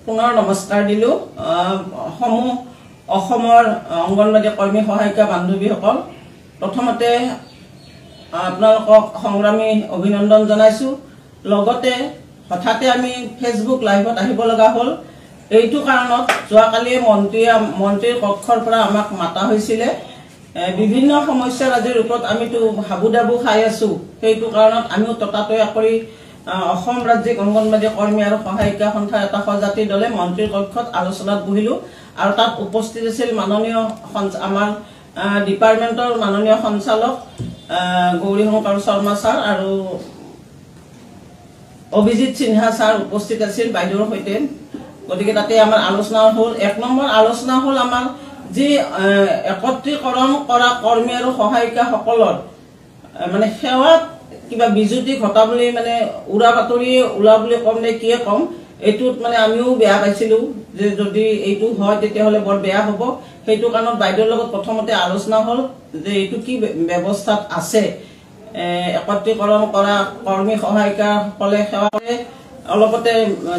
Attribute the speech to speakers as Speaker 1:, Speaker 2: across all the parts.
Speaker 1: পুনৰ নমস্কাৰ দিলো সমূহ অসমৰ অংগনবাদী কৰ্মী সহায়িকা বান্ধৱীসকল প্ৰথমতে আপোনালোকক সংগ্ৰামী অভিনন্দন জনাইছো লগতে হঠাতে আমি ফেসবুক লাইভত আহিব লগা হল এইটো কাৰণত যোৱাকালি মন্ত্ৰীৰ কক্ষৰ পৰা আমাক মাতা হৈছিল বিভিন্ন সমস্যাৰ আজিৰ ওপৰত আমিতো হাবুদাবু খাই আছো সেইটো কাৰণত আমিও ততাতয়া কৰি অসম ৰাজ্যিক অংগনবাদী কৰ্মী আৰু সহায়িকা সন্থাৰ এটা সজাতি দলে মন্ত্ৰীৰ কক্ষত আলোচনাত বহিলো আৰু তাত উপস্থিত আছিল মাননীয় আমাৰ ডিপাৰ্টমেন্টৰ মাননীয় সঞ্চালক গৌৰী শংকৰ শৰ্মা ছাৰ আৰু অভিজিত সিনহা ছাৰ উপস্থিত আছিল বাইদেউৰ সৈতে গতিকে তাতে আমাৰ আলোচনা হল এক নম্বৰ আলোচনা হল আমাৰ যি একত্ৰীকৰণ কৰা কৰ্মী আৰু সহায়িকা সকলৰ মানে সেৱাত কিবা বিজুতি ঘটা বুলি মানে উৰা বাতৰি উলা বুলি কম নে কি কম এটুত মানে আমিও বেয়া পাইছিলো যে যদি এইটো হয় তেতিয়া হলে বৰ বেয়া হ'ব সেইটো কাৰণত বাইদেউৰ লগত প্ৰথমতে আলোচনা হল যে এইটো কি ব্যৱস্থাত আছে একত্ৰীকৰণ কৰা কৰ্মী সহায়িকা সকলে সেৱা কৰে অলপতে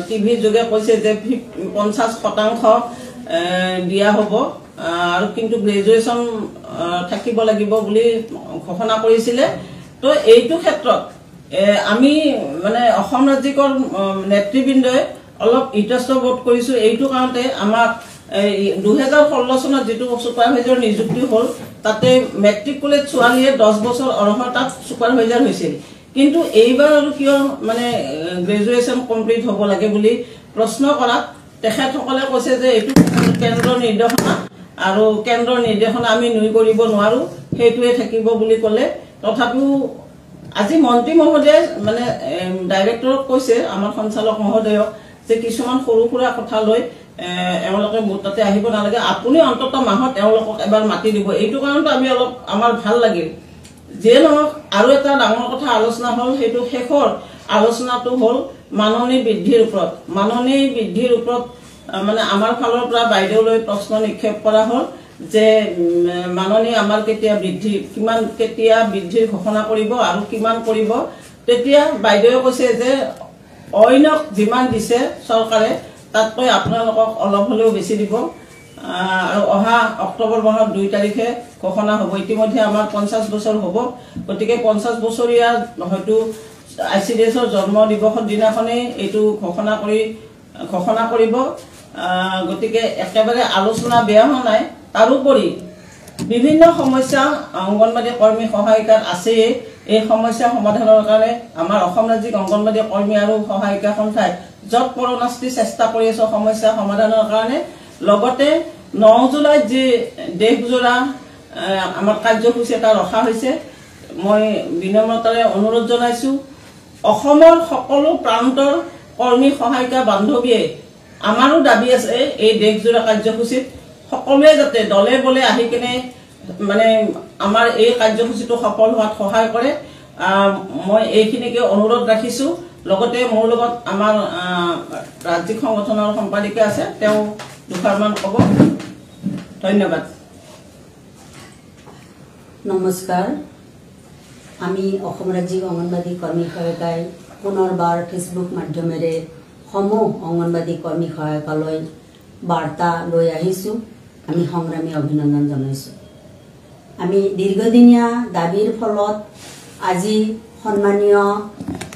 Speaker 1: টিভি যোগে কৈছে যে 50% দিয়া হ'ব আৰু কিন্তু গ্ৰেজুৱেচন থাকিব লাগিব বুলি ঘোষণা কৰিছিল তো এইটো ক্ষেত্ৰত আমি মানে অসম ৰাজ্যিকৰ নেতৃবৃন্দই অলপ ইতস্ত বোধ কৰিছো এইটো কাৰণতে আমাক 2016 চনত যেটো সুপাৰভাইজাৰ নিযুক্তি হল তাতে মেট্ৰিকুলেট ছোৱালীয়ে 10 বছৰ অৰ্হতাত সুপাৰভাইজাৰ হৈছিল কিন্তু এইবাৰ আৰু কিয় মানে গ্ৰেজুৱেচন কমপ্লিট হ'ব লাগে বুলি প্ৰশ্ন কৰা তেখেতসকলে কৈছে যে এইটো কেন্দ্ৰৰ নিৰ্দেশনা আৰু কেন্দ্ৰৰ নিৰ্দেশনা আমি নুই কৰিব নোৱাৰো হেতুৱে থাকিব বুলি ক'লে তথাপিও আজি মন্ত্ৰী মহোদয় মানে ডাইৰেক্টৰক কৈছে আমাৰ সঞ্চালক মহোদয়ক যে কিছুমান সৰু সুৰা কথা লৈ এওঁলোকে তাতে আহিব নালাগে আপুনি অন্তত মাহত এওঁলোকক এবাৰ মাতি দিব এইটো কাৰণত আমি অলপ আমাৰ ভাল লাগিল যে নহওক আৰু এটা ডাঙৰ কথা আলোচনা হল হেতু শেষৰ আলোচনাটো হল মাননী বৃদ্ধিৰ ওপৰত মানে আমাৰ ফালৰ পৰা বাইদেউলৈ প্ৰশ্ন নিক্ষেপ কৰা হল যে মাননী আমাৰ কেতিয়া বৃদ্ধিৰ ঘোষণা কৰিব আৰু কিমান কৰিব তেতিয়া বাইদেউয়ে কৈছে যে অইনক যিমান দিছে চৰকাৰে তাতকৈ আপোনালোকক অলপ হলেও বেছি দিব আৰু অহা অক্টোবৰ মাহৰ 2 তাৰিখে ঘোষণা হ'ব ইতিমধ্যে আমাৰ 50 বছৰ হ'ব গতিকে 50 বছৰীয়া হয়তো আইসিডিএছৰ জন্ম দিৱসৰ দিনাখনে এইটো ঘোষণা কৰিব গতিকে একেবাৰে আলোচনা বেয়া হোৱা নাই তাৰোপৰি বিভিন্ন সমস্যা অংগনবাদী কৰ্মী সহায়িকাৰ আছে এই সমস্যা সমাধানৰ কাৰণে আমাৰ অসম ৰাজ্যিক অংগনবাদী কৰ্মী আৰু সহায়িকা সন্থাই যত পৰনাস্তি চেষ্টা কৰি আছে সমস্যা সমাধানৰ কাৰণে লগতে 9 জুলাইত যে দেশজোৰা আমাৰ কাৰ্যসূচী এটা ৰখা হৈছে মই বিনম্ৰতাৰে অনুৰোধ জনাইছো অসমৰ সকলো প্ৰান্তৰ কৰ্মী সহায়িকা বান্ধৱীয়ে আমাৰো দাবী আছে এই দেশজোৰা কাৰ্যসূচীত সকলোৱে যাতে দলে বলে আহি কিনে মানে আমাৰ এই কাৰ্যসূচীটো সফল হোৱাত সহায় কৰে মই এইখিনিকে অনুৰোধ ৰাখিছো লগতে মোৰ লগত আমাৰ ৰাজ্যিক সংগঠনৰ সম্পাদিকা আছে তেওঁ দুখাৰমান ক'ব ধন্যবাদ
Speaker 2: নমস্কাৰ আমি অসম ৰাজ্যিক অংগনবাদী কৰ্মী সহায়িকাই পুনৰবাৰ ফেসবুক মাধ্যমেৰে সমূহ অংগনবাদী কৰ্মী সহায়িকালৈ বাৰ্তা লৈ আহিছো আমি সংগ্ৰামী অভিনন্দন জনাইছো আমি দীৰ্ঘদিনীয়া দাবীৰ ফলত আজি সন্মানীয়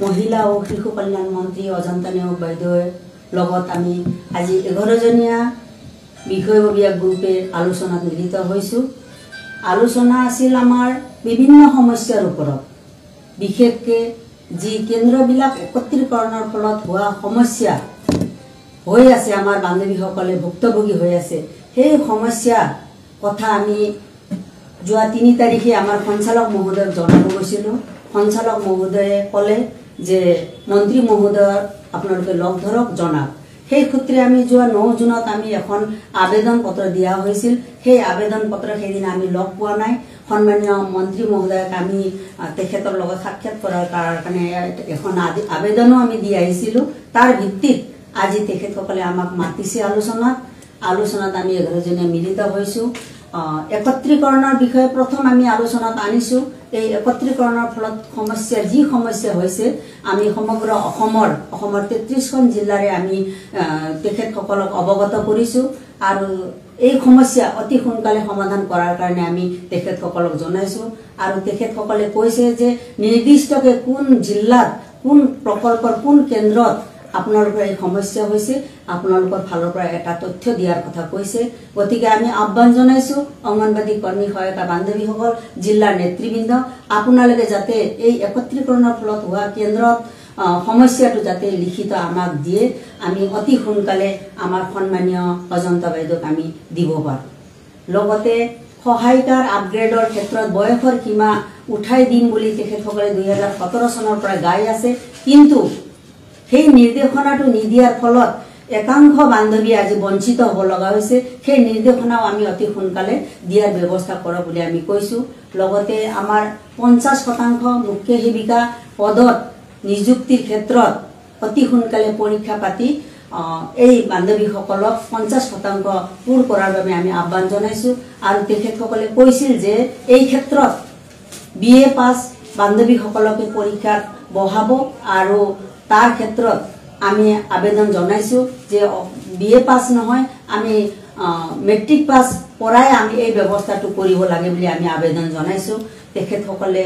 Speaker 2: মহিলা আৰু শিশু কল্যাণ মন্ত্ৰী অজন্তা নেওগ বাইদেউৰ লগত আমি আজি 11 জনীয়া বিষয়ববীয়া গ্ৰুপে আলোচনাত মিলিত হৈছো আলোচনা আছিল আমাৰ বিভিন্ন সমস্যাৰ ওপৰত বিশেষকৈ যি কেন্দ্ৰবিলাক একত্ৰীকৰণৰ ফলত হোৱা সমস্যা হৈ আছে আমাৰ বান্ধৱীসকলে ভুক্তভোগী হৈ আছে সেই সমস্যা কথা আমি যোৱা 3 তাৰিখে আমাৰ সঞ্চালক মহোদয়ক জনাব গৈছিলো সঞ্চালক মহোদয়ে ক'লে যে মন্ত্ৰী মহোদয় আপোনালোকে লগ ধৰক জনাওক সেই সূত্ৰে আমি যোৱা 9 জুনত আমি এখন আবেদন পত্ৰ দিয়া হৈছিল সেই আবেদন পত্ৰ সেইদিনা আমি লগ পোৱা নাই সন্মানীয় মন্ত্ৰী মহোদয়ক আমি তেখেতৰ লগত সাক্ষাৎ কৰাৰ কাৰণে এখন আবেদনো আমি দি আহিছিলো তাৰ ভিত্তিত আজি তেখেতসকলে আমাক মাতিছে আলোচনাত আমি 11 জনে মিলিত হৈছো একত্ৰীকৰণৰ বিষয়ে প্ৰথম আমি আলোচনাত আনিছো। এই একত্ৰীকৰণৰ ফলত যি সমস্যা হৈছে আমি সমগ্ৰ অসমৰ 33খন জিলাৰে আমি তেখেতসকলক অৱগত কৰিছো আৰু এই সমস্যা অতি সোনকালে সমাধান কৰাৰ কাৰণে আমি তেখেতসকলক জনাইছো আৰু তেখেতসকলে কৈছে যে নিৰ্দিষ্টকে কোন জিলাত কোন প্ৰকল্পৰ কোন কেন্দ্ৰত আপোনালোকৰ এই সমস্যা হৈছে আপোনালোকৰ ফালৰ পৰা এটা তথ্য দিয়াৰ কথা কৈছে। গতিকে আমি আহ্বান জনাইছো অংগনবাদী কৰ্মী সহায়িকা বান্ধৱীসকল জিলাৰ নেতৃবৃন্দ আপোনালোকে যাতে এই একত্ৰীকৰণৰ ফলত হোৱা কেন্দ্ৰত সমস্যাটো যাতে লিখিত আমাক দিয়ে আমি অতি সোনকালে আমাৰ সন্মানীয় অজন্তা বাইদেউক আমি দিব পাৰো। লগতে সহায়িকাৰ আপগ্ৰেডৰ ক্ষেত্ৰত বয়সৰ সীমা উঠাই দিম বুলি তেখেতসকলে 2017 চনৰ পৰা গাই আছে, কিন্তু সেই নিৰ্দেশনাটো নিদিয়াৰ ফলত একাংশ বান্ধৱী আজি বঞ্চিত হ'ব লগা হৈছে। সেই নিৰ্দেশনাও আমি অতি সোনকালে দিয়াৰ ব্যৱস্থা কৰক বুলি আমি কৈছো। লগতে আমাৰ 50% মুখ্য সেৱিকা পদত নিযুক্তিৰ ক্ষেত্ৰত অতি সোনকালে পৰীক্ষা পাতি এই বান্ধৱীসকলক 50% পূৰ কৰাৰ বাবে আমি আহ্বান জনাইছো আৰু তেখেতসকলে কৈছিল যে এই ক্ষেত্ৰত BA পাছ বান্ধৱীসকলকে পৰীক্ষাত বহাব আৰু তাৰ ক্ষেত্ৰত আমি আবেদন জনাইছো যে BA পাছ নহয় আমি মেট্ৰিক পাছ পৰাই আমি এই ব্যৱস্থাটো কৰিব লাগে বুলি আমি আবেদন জনাইছো। তেখেতসকলে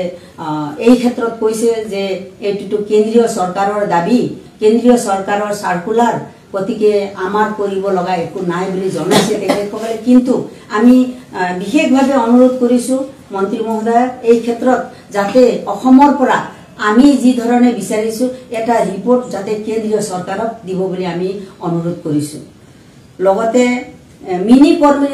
Speaker 2: এই ক্ষেত্ৰত কৈছে যে এইটো কেন্দ্ৰীয় চৰকাৰৰ দাবী, কেন্দ্ৰীয় চৰকাৰৰ সাৰ্কুলাৰ, গতিকে আমাৰ কৰিব লগা একো নাই বুলি জনাইছে তেখেতসকলে। কিন্তু আমি বিশেষভাৱে অনুৰোধ কৰিছো মন্ত্ৰী মহোদয় এই ক্ষেত্ৰত যাতে অসমৰ পৰা আমি যি ধৰণে বিচাৰিছো এটা ৰিপৰ্ট যাতে কেন্দ্ৰীয় চৰকাৰক দিব বুলি আমি অনুৰোধ কৰিছো। লগতে মিনি কৰ্মী